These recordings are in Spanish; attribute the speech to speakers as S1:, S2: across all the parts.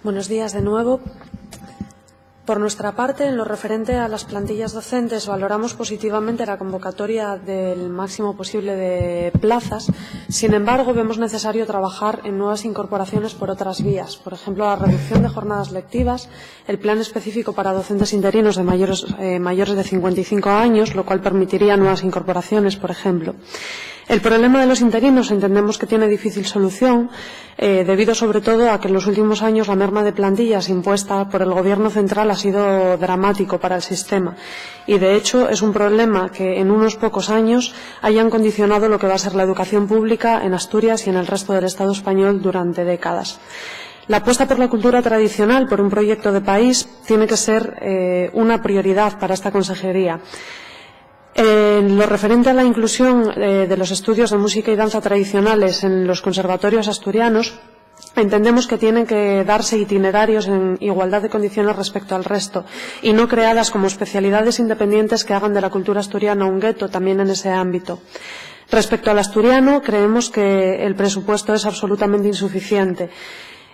S1: Buenos días de nuevo. Por nuestra parte, en lo referente a las plantillas docentes, valoramos positivamente la convocatoria del máximo posible de plazas. Sin embargo, vemos necesario trabajar en nuevas incorporaciones por otras vías. Por ejemplo, la reducción de jornadas lectivas, el plan específico para docentes interinos de mayores de 55 años, lo cual permitiría nuevas incorporaciones, por ejemplo. El problema de los interinos entendemos que tiene difícil solución, debido sobre todo a que en los últimos años la merma de plantillas impuesta por el Gobierno central ha sido dramático para el sistema y, de hecho, es un problema que en unos pocos años hayan condicionado lo que va a ser la educación pública en Asturias y en el resto del Estado español durante décadas. La apuesta por la cultura tradicional, por un proyecto de país, tiene que ser una prioridad para esta consejería. En lo referente a la inclusión de los estudios de música y danza tradicionales en los conservatorios asturianos, entendemos que tienen que darse itinerarios en igualdad de condiciones respecto al resto y no creadas como especialidades independientes que hagan de la cultura asturiana un gueto también en ese ámbito. Respecto al asturiano, creemos que el presupuesto es absolutamente insuficiente,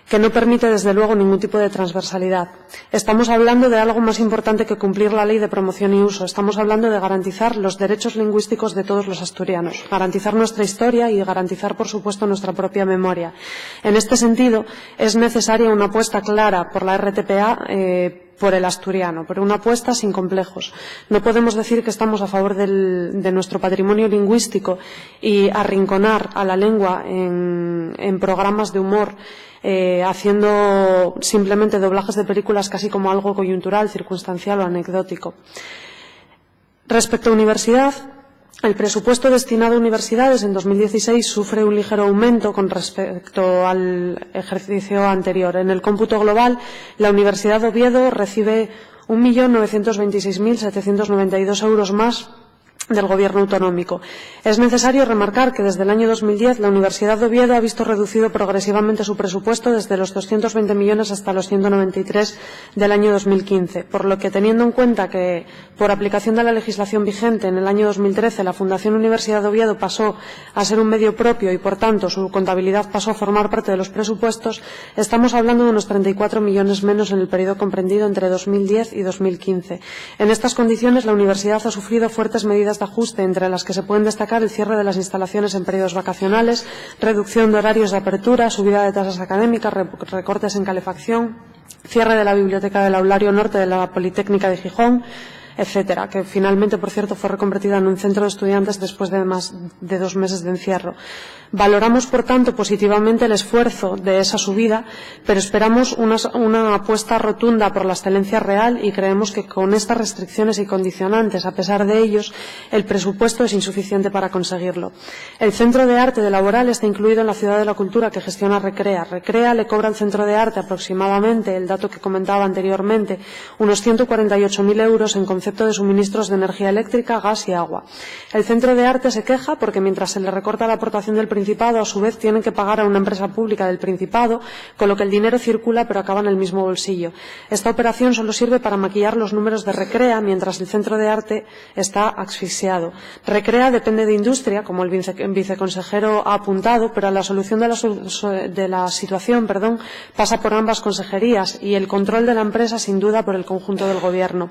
S1: que no permite, desde luego, ningún tipo de transversalidad. Estamos hablando de algo más importante que cumplir la Ley de Promoción y Uso. Estamos hablando de garantizar los derechos lingüísticos de todos los asturianos, garantizar nuestra historia y garantizar, por supuesto, nuestra propia memoria. En este sentido, es necesaria una apuesta clara por la RTPA por el asturiano, pero una apuesta sin complejos. No podemos decir que estamos a favor de nuestro patrimonio lingüístico y arrinconar a la lengua en programas de humor, haciendo simplemente doblajes de películas casi como algo coyuntural, circunstancial o anecdótico. Respecto a universidad, el presupuesto destinado a universidades en 2016 sufre un ligero aumento con respecto al ejercicio anterior. En el cómputo global, la Universidad de Oviedo recibe 1.926.792 euros más del Gobierno autonómico. Es necesario remarcar que desde el año 2010 la Universidad de Oviedo ha visto reducido progresivamente su presupuesto desde los 220 millones hasta los 193 del año 2015, por lo que, teniendo en cuenta que, por aplicación de la legislación vigente, en el año 2013 la Fundación Universidad de Oviedo pasó a ser un medio propio y, por tanto, su contabilidad pasó a formar parte de los presupuestos, estamos hablando de unos 34 millones menos en el periodo comprendido entre 2010 y 2015. En estas condiciones, la Universidad ha sufrido fuertes medidas de ajuste, entre las que se pueden destacar el cierre de las instalaciones en periodos vacacionales, reducción de horarios de apertura, subida de tasas académicas, recortes en calefacción, cierre de la biblioteca del Aulario Norte de la Politécnica de Gijón, etcétera, que finalmente, por cierto, fue reconvertida en un centro de estudiantes después de más de 2 meses de encierro. Valoramos, por tanto, positivamente el esfuerzo de esa subida, pero esperamos una apuesta rotunda por la excelencia real y creemos que con estas restricciones y condicionantes, a pesar de ellos, el presupuesto es insuficiente para conseguirlo. El Centro de Arte de Laboral está incluido en la Ciudad de la Cultura que gestiona Recrea. Recrea le cobra al Centro de Arte aproximadamente, el dato que comentaba anteriormente, unos 148.000 euros en concepto de suministros de energía eléctrica, gas y agua. El Centro de Arte se queja porque mientras se le recorta la aportación del Principado, a su vez tienen que pagar a una empresa pública del Principado, con lo que el dinero circula pero acaba en el mismo bolsillo. Esta operación solo sirve para maquillar los números de Recrea, mientras el Centro de Arte está asfixiado. Recrea depende de Industria, como el viceconsejero ha apuntado, pero la solución de la situación pasa por ambas consejerías y el control de la empresa, sin duda, por el conjunto del Gobierno.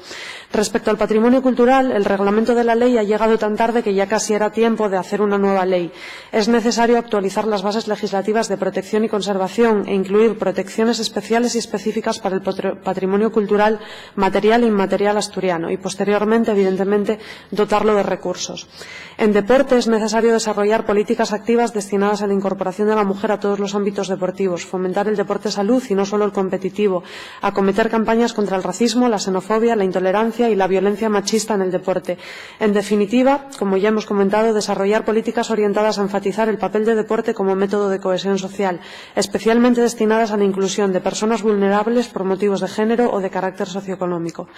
S1: Respecto al patrimonio cultural, el reglamento de la ley ha llegado tan tarde que ya casi era tiempo de hacer una nueva ley. Es necesario actualizar las bases legislativas de protección y conservación e incluir protecciones especiales y específicas para el patrimonio cultural material e inmaterial asturiano y, posteriormente, evidentemente, dotarlo de recursos. En deporte es necesario desarrollar políticas activas destinadas a la incorporación de la mujer a todos los ámbitos deportivos, fomentar el deporte salud y no solo el competitivo, acometer campañas contra el racismo, la xenofobia, la intolerancia y la violencia machista en el deporte. En definitiva, como ya hemos comentado, desarrollar políticas orientadas a enfatizar el papel de deporte como método de cohesión social, especialmente destinadas a la inclusión de personas vulnerables por motivos de género o de carácter socioeconómico.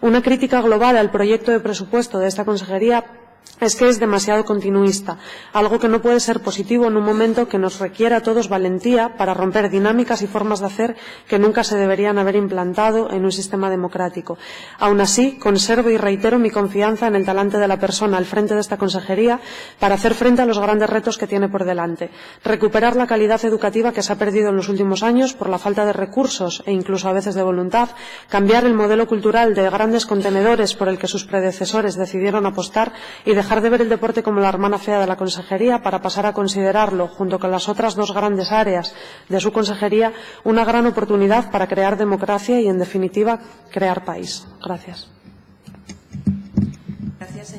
S1: Una crítica global al proyecto de presupuesto de esta consejería es que es demasiado continuista, algo que no puede ser positivo en un momento que nos requiere a todos valentía para romper dinámicas y formas de hacer que nunca se deberían haber implantado en un sistema democrático. Aún así, conservo y reitero mi confianza en el talante de la persona al frente de esta consejería para hacer frente a los grandes retos que tiene por delante. Recuperar la calidad educativa que se ha perdido en los últimos años por la falta de recursos e incluso a veces de voluntad, cambiar el modelo cultural de grandes contenedores por el que sus predecesores decidieron apostar y dejar de ver el deporte como la hermana fea de la consejería para pasar a considerarlo, junto con las otras dos grandes áreas de su consejería, una gran oportunidad para crear democracia y, en definitiva, crear país. Gracias.